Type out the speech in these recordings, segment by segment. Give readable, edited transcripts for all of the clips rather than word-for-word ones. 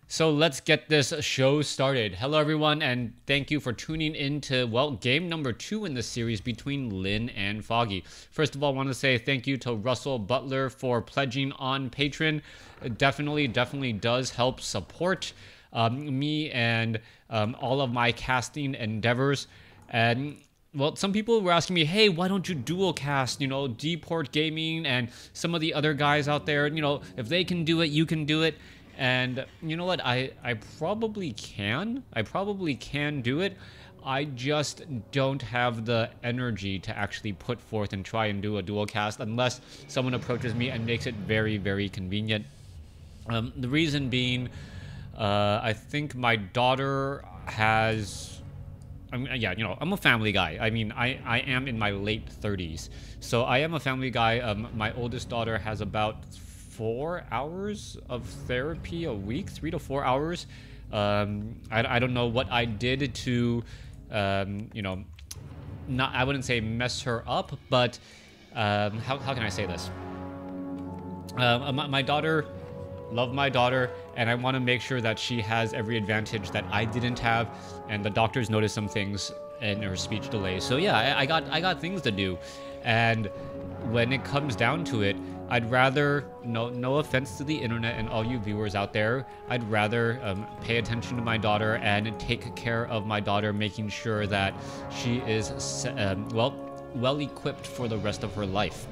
So let's get this show started. Hello, everyone, and thank you for tuning in to, well, game number 2 in the series between Lynn and Foggy. First of all, I want to say thank you to Russell Butler for pledging on Patreon. It definitely does help support me and all of my casting endeavors. And well, some people were asking me, hey, why don't you dual cast, Dport Gaming and some of the other guys out there, if they can do it, you can do it. And you know what? I probably can. I probably can do it. I just don't have the energy to actually put forth and try and do a dual cast unless someone approaches me and makes it very, very convenient. The reason being, I think my daughter has... I'm a family guy. I mean, I am in my late 30s. So I am a family guy. My oldest daughter has about 4 hours of therapy a week, 3 to 4 hours. I don't know what I did to, not, I wouldn't say mess her up, but how can I say this? My daughter, love my daughter, and I want to make sure that she has every advantage that I didn't have, and the doctors noticed some things in her speech delay. So yeah, I got things to do, and when it comes down to it, I'd rather, no offense to the internet and all you viewers out there, I'd rather pay attention to my daughter and take care of my daughter, making sure that she is, well equipped for the rest of her life.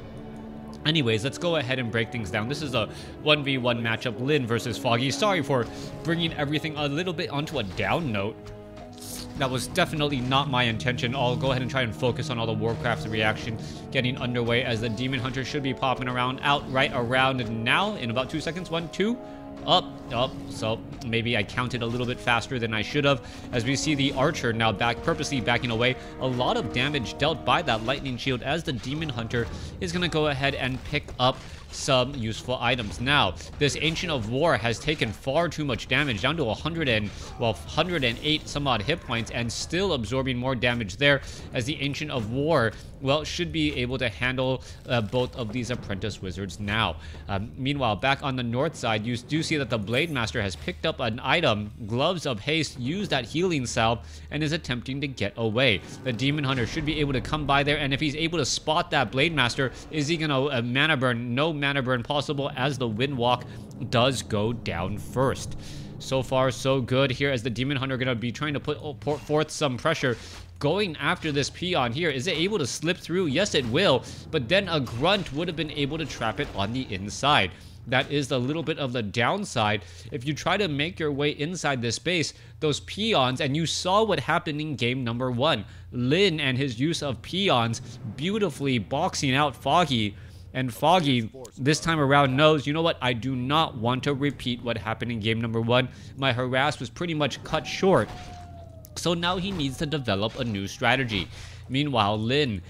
Anyways, let's go ahead and break things down. This is a 1v1 matchup, Lynn versus Foggy. Sorry for bringing everything a little bit onto a down note. That was definitely not my intention. I'll go ahead and try and focus on all the WarCraft reaction getting underway as the Demon Hunter should be popping right around now in about 2 seconds. 1, 2, up. So maybe I counted a little bit faster than I should have, as we see the Archer now purposely backing away. A lot of damage dealt by that Lightning Shield as the Demon Hunter is going to go ahead and pick up some useful items. Now, this Ancient of War has taken far too much damage, down to 108 some odd hit points, and still absorbing more damage there, as the Ancient of War, well, should be able to handle both of these apprentice wizards now. Meanwhile, back on the north side, you do see that the Blade Master has picked up an item, Gloves of Haste, used that healing salve, and is attempting to get away. The Demon Hunter should be able to come by there, and if he's able to spot that Blade Master, is he gonna mana burn? No mana burn possible, as the Windwalk does go down first. So far, so good here, as the Demon Hunter gonna be trying to put forth some pressure, going after this peon here. Is it able to slip through? Yes, it will, but then a Grunt would have been able to trap it on the inside. That is a little bit of the downside. If you try to make your way inside this base, those peons, and you saw what happened in game number 1. Lynn and his use of peons beautifully boxing out Foggy. And Foggy, this time around, knows, you know what, I do not want to repeat what happened in game number 1. My harass was pretty much cut short. So now he needs to develop a new strategy. Meanwhile, Lynn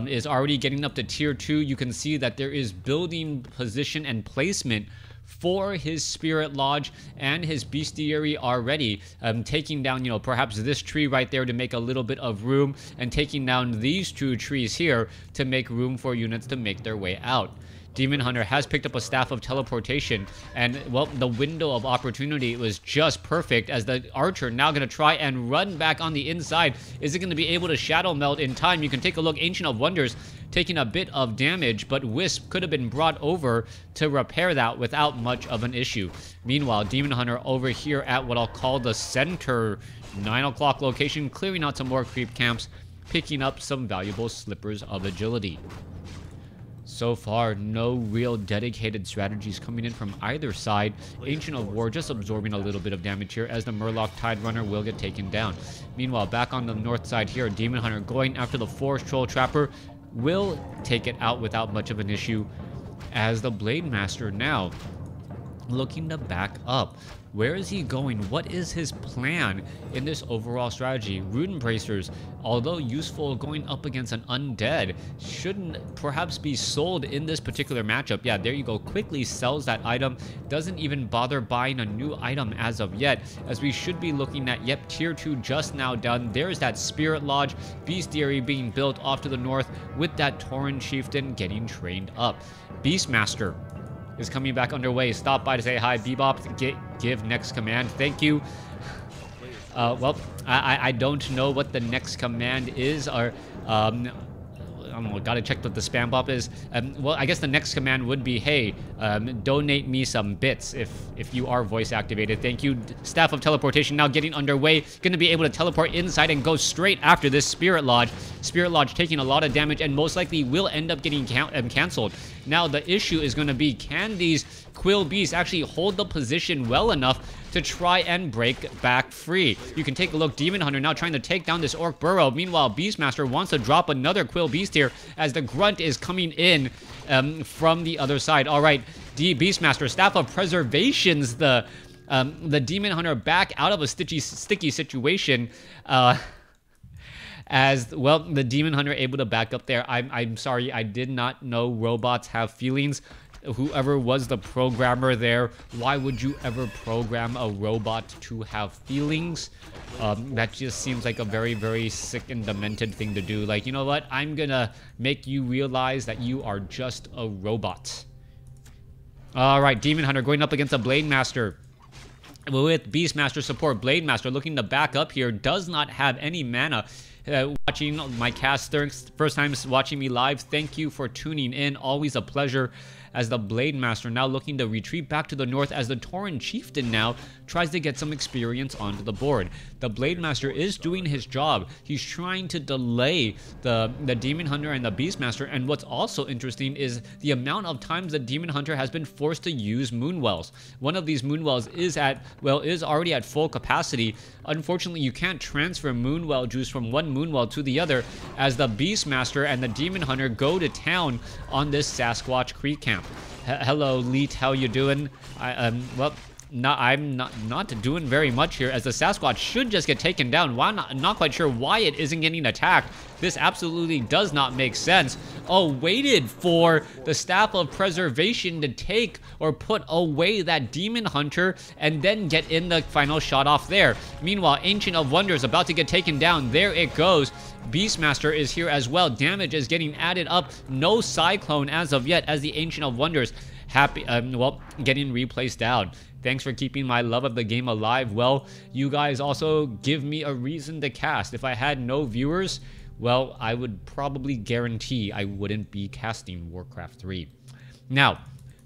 is already getting up to tier 2. You can see that there is building position and placement for his Spirit Lodge and his Bestiary already, taking down, perhaps this tree right there to make a little bit of room, and taking down these 2 trees here to make room for units to make their way out. Demon Hunter has picked up a Staff of Teleportation, and, well, the window of opportunity was just perfect, as the Archer now going to try and run back on the inside. Is it going to be able to Shadow Melt in time? You can take a look. Ancient of Wonders taking a bit of damage, but Wisp could have been brought over to repair that without much of an issue. Meanwhile, Demon Hunter over here at what I'll call the center 9 o'clock location, clearing out some more creep camps, picking up some valuable slippers of agility. So far, no real dedicated strategies coming in from either side. Ancient of War just absorbing a little bit of damage here, as the Murloc Tide Runner will get taken down. Meanwhile, back on the north side here, Demon Hunter going after the Forest Troll Trapper will take it out without much of an issue, as the Blade Master now looking to back up. Where is he going? What is his plan in this overall strategy? Rune Bracers, although useful going up against an undead, shouldn't perhaps be sold in this particular matchup. Yeah, there you go. Quickly sells that item. Doesn't even bother buying a new item as of yet, as we should be looking at, yep, tier 2 just now done. There's that Spirit Lodge, Bestiary being built off to the north, with that Tauren Chieftain getting trained up. Beastmaster is coming back underway. Stop by to say hi. Bebop give next command. Thank you. Well, I don't know what the next command is, or I don't know, gotta check what the spam bop is. Well, I guess the next command would be, hey, donate me some bits if you are voice activated. Thank you. Staff of Teleportation now getting underway. Gonna be able to teleport inside and go straight after this Spirit Lodge. Spirit Lodge taking a lot of damage and most likely will end up getting canceled. Now, the issue is gonna be, can these Quill Beasts actually hold the position well enough to try and break back free? You can take a look. Demon Hunter now trying to take down this Orc Burrow. Meanwhile, Beastmaster wants to drop another Quill Beast here as the Grunt is coming in from the other side. All right, Beastmaster, Staff of Preservations, the Demon Hunter back out of a sticky situation. As well, the Demon Hunter able to back up there. I'm sorry, I did not know robots have feelings. Whoever was the programmer there, why would you ever program a robot to have feelings? That just seems like a very, very sick and demented thing to do. Like, you know what? I'm gonna make you realize that you are just a robot. Alright, Demon Hunter going up against a Blade Master. With Beastmaster support, Blade Master looking to back up here, does not have any mana. Watching my cast, first time watching me live, thank you for tuning in. Always a pleasure. As the Blade Master now looking to retreat back to the north, as the Tauren Chieftain now tries to get some experience onto the board. The Blade Master is doing his job. He's trying to delay the Demon Hunter and the Beastmaster, and what's also interesting is the amount of times the Demon Hunter has been forced to use Moonwells. One of these Moonwells is already at full capacity. Unfortunately, you can't transfer Moonwell juice from one Moonwell to the other, as the Beastmaster and the Demon Hunter go to town on this Sasquatch Creek camp. Hello, Leet, how you doing? Well, I'm not doing very much here, as the Sasquatch should just get taken down. Why not? I'm not quite sure why it isn't getting attacked. This absolutely does not make sense. Oh, waited for the Staff of Preservation to take or put away that Demon Hunter and then get in the final shot off there. Meanwhile, Ancient of Wonders about to get taken down. There it goes. Beastmaster is here as well. Damage is getting added up. No Cyclone as of yet, as the Ancient of Wonders getting replaced down. Thanks for keeping my love of the game alive. Well, you guys also give me a reason to cast. If I had no viewers, well, I would probably guarantee I wouldn't be casting Warcraft 3. Now,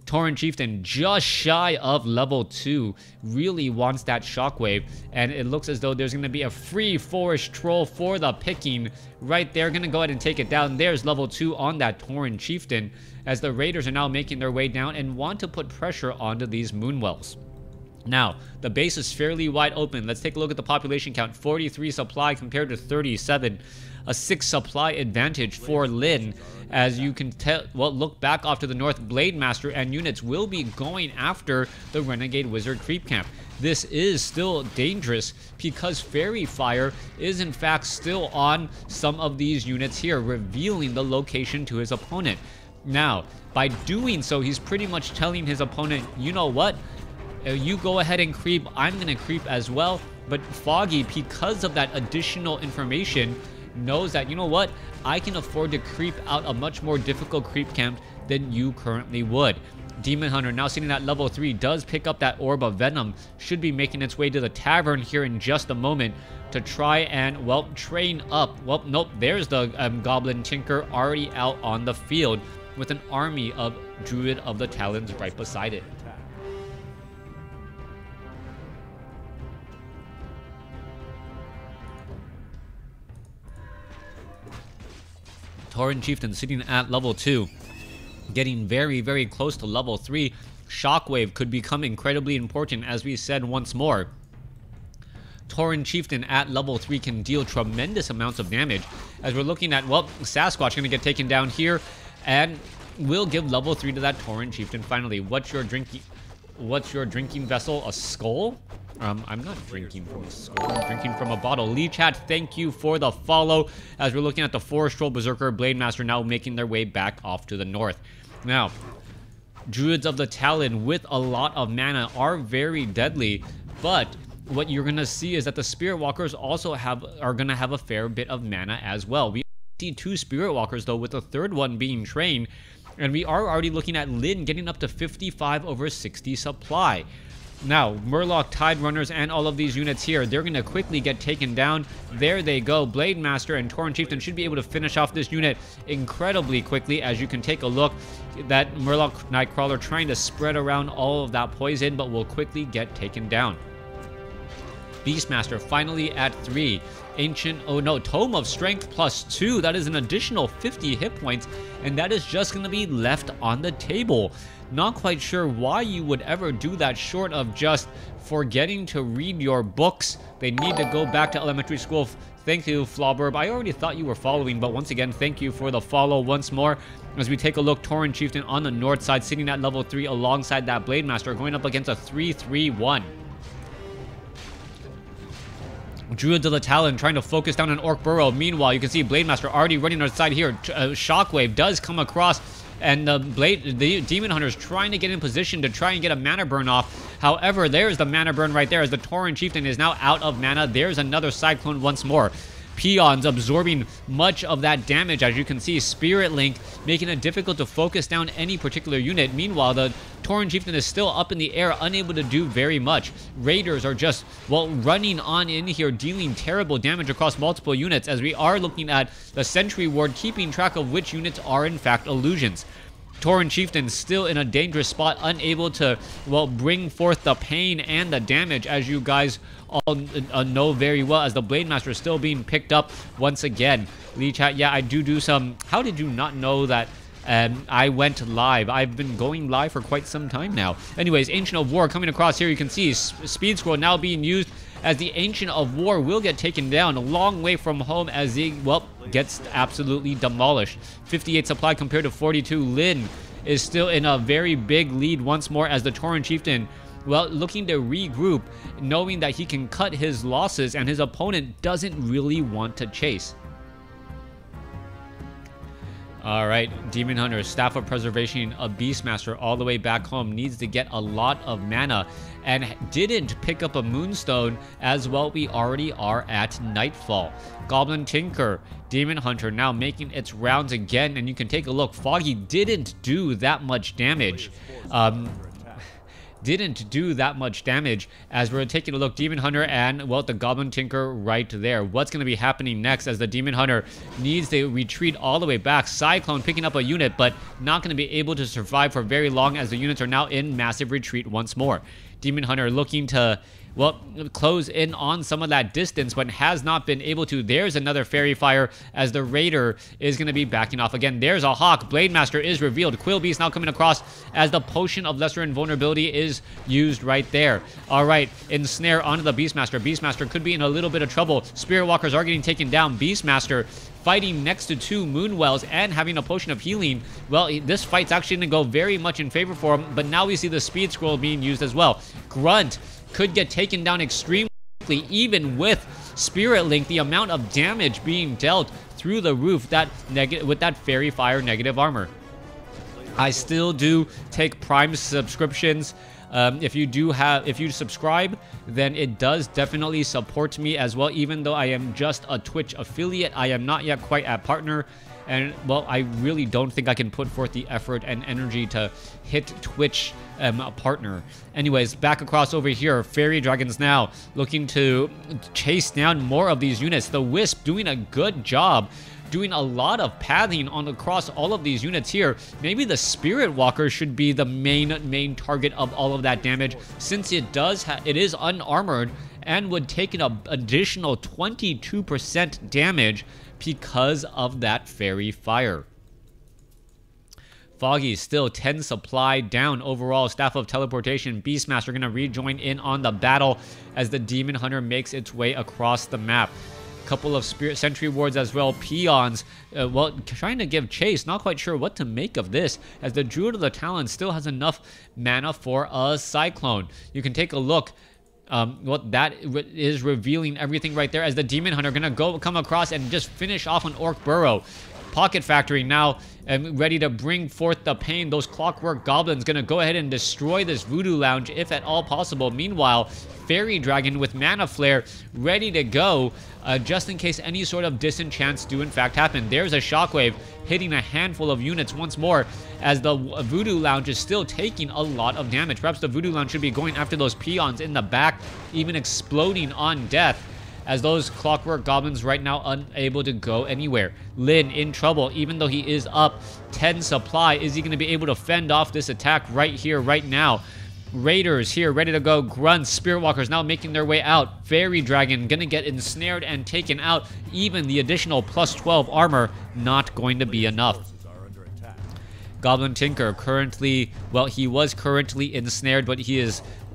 Tauren Chieftain, just shy of level 2, really wants that Shockwave, and it looks as though there's going to be a free Forest Troll for the picking right there. Going to go ahead and take it down. There's level 2 on that Tauren Chieftain, as the Raiders are now making their way down and want to put pressure onto these Moonwells. Now, the base is fairly wide open. Let's take a look at the population count. 43 supply compared to 37. A 6 supply advantage for Lyn. As you can tell, well, look back off to the north, Blade Master and units will be going after the Renegade Wizard Creep Camp. This is still dangerous because Fairy Fire is in fact still on some of these units here, revealing the location to his opponent. Now, by doing so, he's pretty much telling his opponent, you know what? You go ahead and creep, I'm going to creep as well. But Foggy, because of that additional information, knows that, you know what, I can afford to creep out a much more difficult creep camp than you currently would. Demon Hunter, now sitting at level 3, does pick up that Orb of Venom. Should be making its way to the tavern here in just a moment to try and, well, train up. Well, nope, there's the Goblin Tinker already out on the field with an army of Druid of the Talons right beside it. Tauren Chieftain sitting at level 2, getting very, very close to level 3. Shockwave could become incredibly important, as we said once more. Tauren Chieftain at level 3 can deal tremendous amounts of damage, as we're looking at, well, Sasquatch going to get taken down here, and we'll give level 3 to that Tauren Chieftain finally. What's your drinking vessel? A skull? I'm not drinking from a skull. I'm drinking from a bottle. Lee Chat, thank you for the follow. As we're looking at the Forest Troll, Berserker, Blade Master now making their way back off to the north. Now, Druids of the Talon with a lot of mana are very deadly, but what you're going to see is that the Spirit Walkers also are going to have a fair bit of mana as well. We see 2 Spirit Walkers, though, with the third one being trained, and we are already looking at Lyn getting up to 55 over 60 supply. Now, Murloc, Tide Runners, and all of these units here, they're going to quickly get taken down. There they go. Blade Master and Tauren Chieftain should be able to finish off this unit incredibly quickly. As you can take a look, that Murloc Nightcrawler trying to spread around all of that poison, but will quickly get taken down. Beastmaster finally at 3. Ancient, oh no, Tome of Strength +2. That is an additional 50 hit points, and that is just going to be left on the table. Not quite sure why you would ever do that, short of just forgetting to read your books. They need to go back to elementary school. Thank you, Flauberb. I already thought you were following, but once again, thank you for the follow once more. As we take a look, Tauren Chieftain on the north side, sitting at level 3 alongside that Blade Master, going up against a 3-3-1. Druid of the Talon trying to focus down an Orc Burrow. Meanwhile, you can see Blade Master already running on the side here. Shockwave does come across, and the Demon Hunter's trying to get in position to try and get a mana burn off. However, there's the mana burn right there as the Tauren Chieftain is now out of mana. There's another Cyclone once more. Peons absorbing much of that damage. As you can see, Spirit Link making it difficult to focus down any particular unit. Meanwhile, the Tauren Chieftain is still up in the air, unable to do very much. Raiders are just, well, running on in here, dealing terrible damage across multiple units, as we are looking at the Sentry Ward keeping track of which units are in fact illusions. Tauren Chieftain still in a dangerous spot, unable to, well, bring forth the pain and the damage, as you guys all know very well, as the Blade Master is still being picked up once again. Lee Chat, yeah, I do some... How did you not know that I went live? I've been going live for quite some time now. Anyways, Ancient of War coming across here. You can see Speed Scroll now being used, as the Ancient of War will get taken down a long way from home, as he, well, gets absolutely demolished. 58 supply compared to 42. Lyn is still in a very big lead once more, as the Tauren Chieftain, well, looking to regroup, knowing that he can cut his losses and his opponent doesn't really want to chase. Alright, Demon Hunter, Staff of Preservation, a Beastmaster all the way back home, needs to get a lot of mana, and didn't pick up a Moonstone, as well we already are at Nightfall. Goblin Tinker, Demon Hunter now making its rounds again, and you can take a look, Foggy didn't do that much damage. Didn't do that much damage, as we're taking a look. Demon Hunter and, well, the Goblin Tinker right there. What's going to be happening next, as the Demon Hunter needs to retreat all the way back? Cyclone picking up a unit, but not going to be able to survive for very long, as the units are now in massive retreat once more. Demon Hunter looking to, well, close in on some of that distance, but has not been able to. There's another Fairy Fire, as the Raider is going to be backing off again. There's a Hawk. Blade Master is revealed. Quill Beast now coming across, as the Potion of Lesser Invulnerability is used right there. All right, Ensnare onto the Beastmaster. Beastmaster could be in a little bit of trouble. Spirit Walkers are getting taken down. Beastmaster fighting next to 2 Moonwells and having a Potion of Healing. Well, this fight's actually going to go very much in favor for him, but now we see the Speed Scroll being used as well. Grunt could get taken down extremely quickly, even with Spirit Link. The amount of damage being dealt through the roof with that Fairy Fire negative armor. I still do take Prime subscriptions. If you subscribe, then it does definitely support me as well. Even though I am just a Twitch affiliate, I am not yet quite at partner. And, well, I really don't think I can put forth the effort and energy to hit Twitch partner. Anyways, back across over here, Fairy Dragons now looking to chase down more of these units. The Wisp doing a good job, doing a lot of pathing on across all of these units here. Maybe the Spirit Walker should be the main target of all of that damage, since it is unarmored and would take an additional 22% damage because of that Fairy Fire. Foggy still 10 supply down overall. Staff of Teleportation, Beastmaster going to rejoin in on the battle as the Demon Hunter makes its way across the map. Couple of Spirit Sentry Wards as well. Peons, well, trying to give chase. Not quite sure what to make of this, as the Druid of the Talon still has enough mana for a Cyclone. You can take a look. What that is revealing everything right there, as the Demon Hunter gonna come across and just finish off an Orc Burrow. Pocket Factory now and ready to bring forth the pain. Those Clockwork Goblins gonna go ahead and destroy this Voodoo Lounge if at all possible. Meanwhile, Fairy Dragon with Mana Flare ready to go just in case any sort of disenchants do in fact happen. There's a Shockwave hitting a handful of units once more as the Voodoo Lounge is still taking a lot of damage. Perhaps the Voodoo Lounge should be going after those peons in the back, even exploding on death, as those Clockwork Goblins right now unable to go anywhere. Lin in trouble, even though he is up 10 supply. Is he going to be able to fend off this attack right here, right now? Raiders here ready to go. Grunts, Spirit Walkers now making their way out. Fairy Dragon gonna get ensnared and taken out. Even the additional plus 12 armor not going to be enough. Goblin Tinker currently, well, he was currently ensnared, but he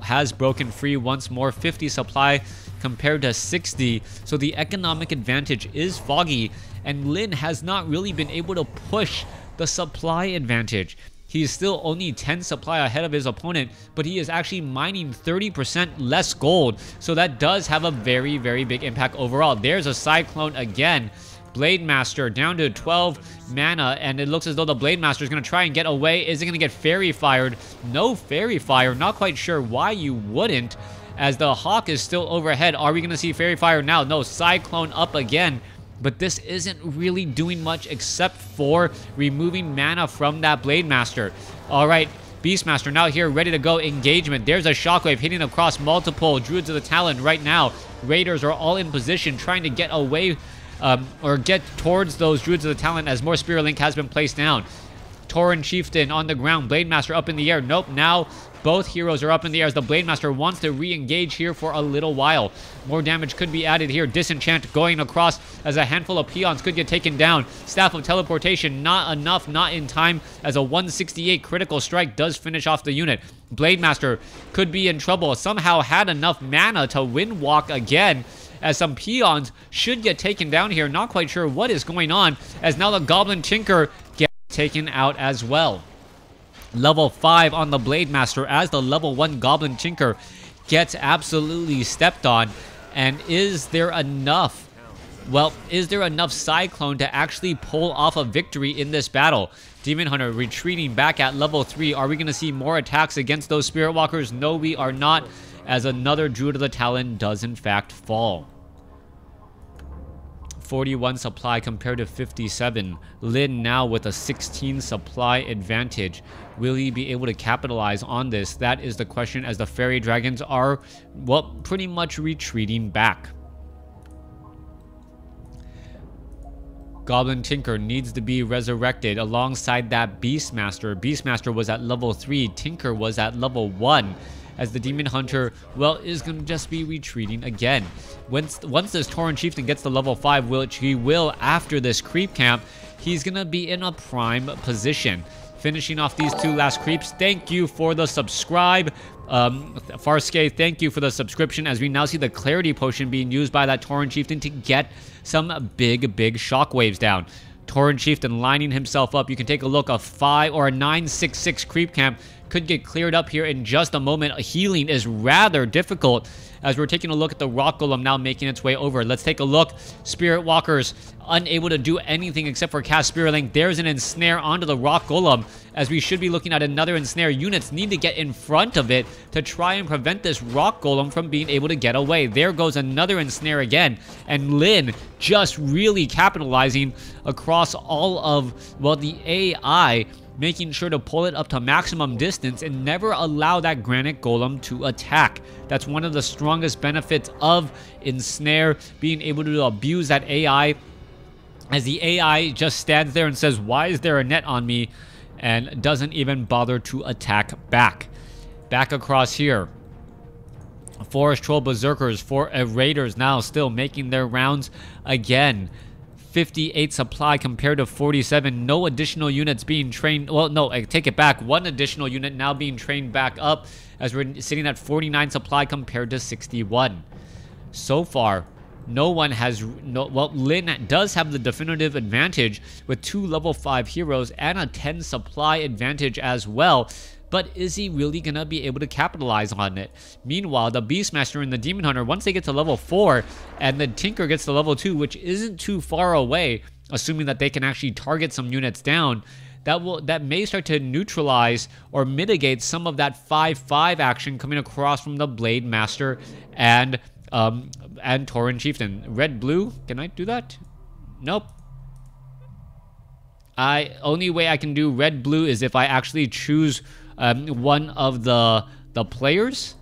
has broken free once more. 50 supply compared to 60, so the economic advantage is Foggy, and Lin has not really been able to push the supply advantage. He's still only 10 supply ahead of his opponent, but he is actually mining 30% less gold, so that does have a very, very big impact overall. There's a Cyclone again. Blade Master down to 12 mana, and it looks as though the Blade Master is going to try and get away. Is it going to get Fairy Fired? No Fairy Fire. Not quite sure why you wouldn't, as the Hawk is still overhead. Are we going to see Fairy Fire now? No, Cyclone up again. But this isn't really doing much except for removing mana from that Blade Master. All right, Beastmaster now here, ready to go. Engagement. There's a Shockwave hitting across multiple Druids of the Talon right now. Raiders are all in position, trying to get away or get towards those Druids of the Talon as more Spirit Link has been placed down. Tauren Chieftain on the ground. Blade Master up in the air. Nope, now both heroes are up in the air as the Blade Master wants to re-engage here for a little while. More damage could be added here. Disenchant going across as a handful of peons could get taken down. Staff of Teleportation, not enough, not in time, as a 168 critical strike does finish off the unit. Blade Master could be in trouble. Somehow had enough mana to win walk again, as some peons should get taken down here. Not quite sure what is going on, as now the Goblin Tinker gets taken out as well. Level 5 on the Blade Master as the level 1 Goblin Tinker gets absolutely stepped on. And is there enough? Well, is there enough Cyclone to actually pull off a victory in this battle? Demon Hunter retreating back at level 3. Are we going to see more attacks against those Spirit Walkers? No, we are not, as another Druid of the Talon does in fact fall. 41 supply compared to 57. Lin now with a 16 supply advantage. Will he be able to capitalize on this? That is the question, as the Fairy Dragons are, well, pretty much retreating back. Goblin Tinker needs to be resurrected alongside that Beastmaster. Beastmaster was at level 3. Tinker was at level 1. As the Demon Hunter, well, is going to just be retreating again. Once this Tauren Chieftain gets to level 5, which he will after this creep camp, he's going to be in a prime position. Finishing off these two last creeps. Thank you for the subscribe. Farske, thank you for the subscription, as we now see the Clarity Potion being used by that Tauren Chieftain to get some big shockwaves down. Tauren Chieftain lining himself up. You can take a look. A 5 or a 966 creep camp could get cleared up here in just a moment. Healing is rather difficult, as we're taking a look at the Rock Golem now making its way over. Let's take a look. Spirit Walkers unable to do anything except for cast Spirit Link. There's an ensnare onto the Rock Golem, as we should be looking at another ensnare. Units need to get in front of it to try and prevent this Rock Golem from being able to get away. There goes another ensnare again, and Lin just really capitalizing across all of, well, the AI, making sure to pull it up to maximum distance and never allow that Granite Golem to attack. That's one of the strongest benefits of Ensnare, being able to abuse that AI, as the AI just stands there and says, why is there a net on me? And doesn't even bother to attack back. Back across here. Forest Troll Berserkers for Raiders now still making their rounds again. 58 supply compared to 47. No additional units being trained. Well, no, I take it back. One additional unit now being trained back up, as we're sitting at 49 supply compared to 61. So far, no one has... well, Lin does have the definitive advantage with 2 level 5 heroes and a 10 supply advantage as well. But is he really going to be able to capitalize on it? Meanwhile, the Beastmaster and the Demon Hunter, once they get to level 4 and the Tinker gets to level 2, which isn't too far away, assuming that they can actually target some units down, that may start to neutralize or mitigate some of that 5-5 action coming across from the Blade Master and Tauren Chieftain. Red-blue, can I do that? Nope. Only way I can do red-blue is if I actually choose one of the players.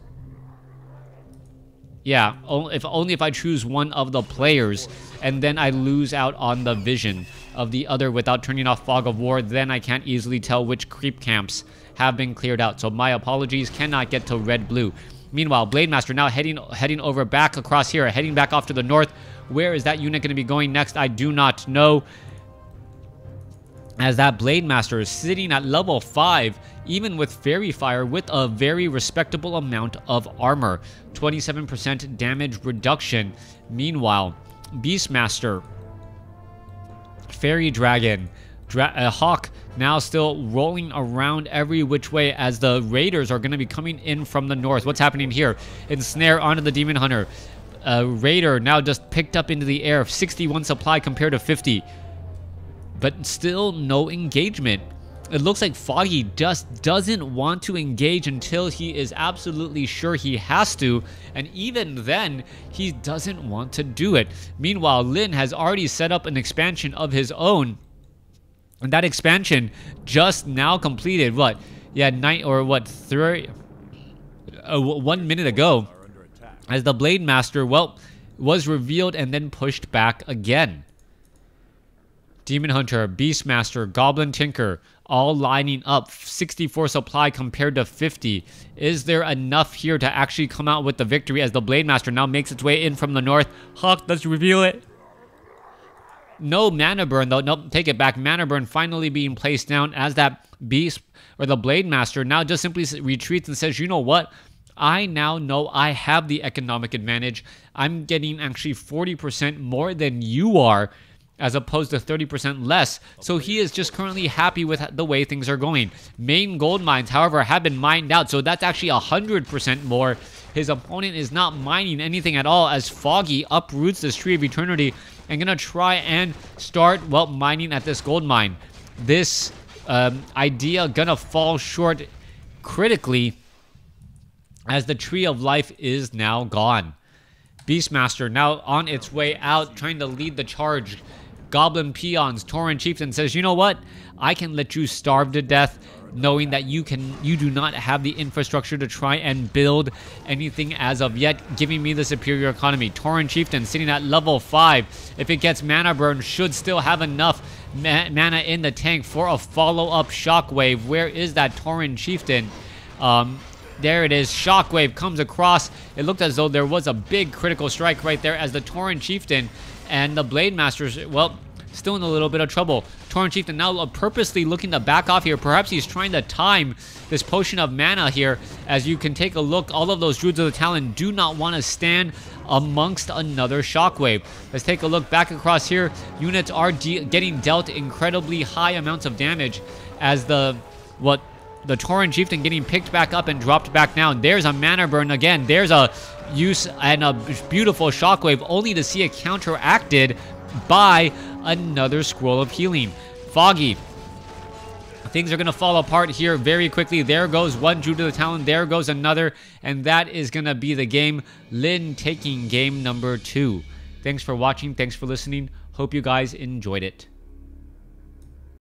Yeah, only if I choose one of the players, and then I lose out on the vision of the other without turning off Fog of War, then I can't easily tell which creep camps have been cleared out. So my apologies, cannot get to red-blue. Meanwhile, Blade Master now heading over back across here, heading back off to the north. Where is that unit going to be going next? I do not know. As that Blade Master is sitting at level 5, even with Fairy Fire, with a very respectable amount of armor. 27% damage reduction. Meanwhile, Beastmaster, Fairy Dragon, Hawk now still rolling around every which way as the Raiders are going to be coming in from the north. What's happening here? Ensnare onto the Demon Hunter. Raider now just picked up into the air. 61 supply compared to 50. But still no engagement. It looks like Foggy just doesn't want to engage until he is absolutely sure he has to, and even then, he doesn't want to do it. Meanwhile, Lin has already set up an expansion of his own, and that expansion just now completed, what? Yeah, 1 minute ago, as the Blade Master, well, was revealed and then pushed back again. Demon Hunter, Beastmaster, Goblin Tinker, all lining up. 64 supply compared to 50. Is there enough here to actually come out with the victory as the Blade Master now makes its way in from the north? Hawk, let's reveal it. No mana burn, though. Nope, take it back. Mana burn finally being placed down as that Beast, or the Blade Master, now just simply retreats and says, you know what? I now know I have the economic advantage. I'm getting actually 40% more than you are, as opposed to 30% less. So he is just currently happy with the way things are going. Main gold mines, however, have been mined out, so that's actually 100% more. His opponent is not mining anything at all as Foggy uproots this Tree of Eternity and gonna try and start, well, mining at this gold mine. This idea gonna fall short critically as the Tree of Life is now gone. Beastmaster now on its way out, trying to lead the charge. Goblin Peons, Tauren Chieftain says, you know what? I can let you starve to death, knowing that you do not have the infrastructure to try and build anything as of yet, giving me the superior economy. Tauren Chieftain sitting at level 5. If it gets mana burn, should still have enough mana in the tank for a follow-up Shockwave. Where is that Tauren Chieftain? There it is. Shockwave comes across. It looked as though there was a big critical strike right there as the Tauren Chieftain and the Blade Masters, well, still in a little bit of trouble. Tauren Chieftain now purposely looking to back off here. Perhaps he's trying to time this potion of mana here. As you can take a look, all of those Druids of the Talon do not want to stand amongst another Shockwave. Let's take a look back across here. Units are getting dealt incredibly high amounts of damage as the Tauren Chieftain getting picked back up and dropped back down. There's a mana burn again. There's a use and a beautiful Shockwave, only to see it counteracted by another Scroll of Healing. Foggy, things are going to fall apart here very quickly. There goes one Druid of the Talon. There goes another. And that is going to be the game. Lin taking game number 2. Thanks for watching. Thanks for listening. Hope you guys enjoyed it.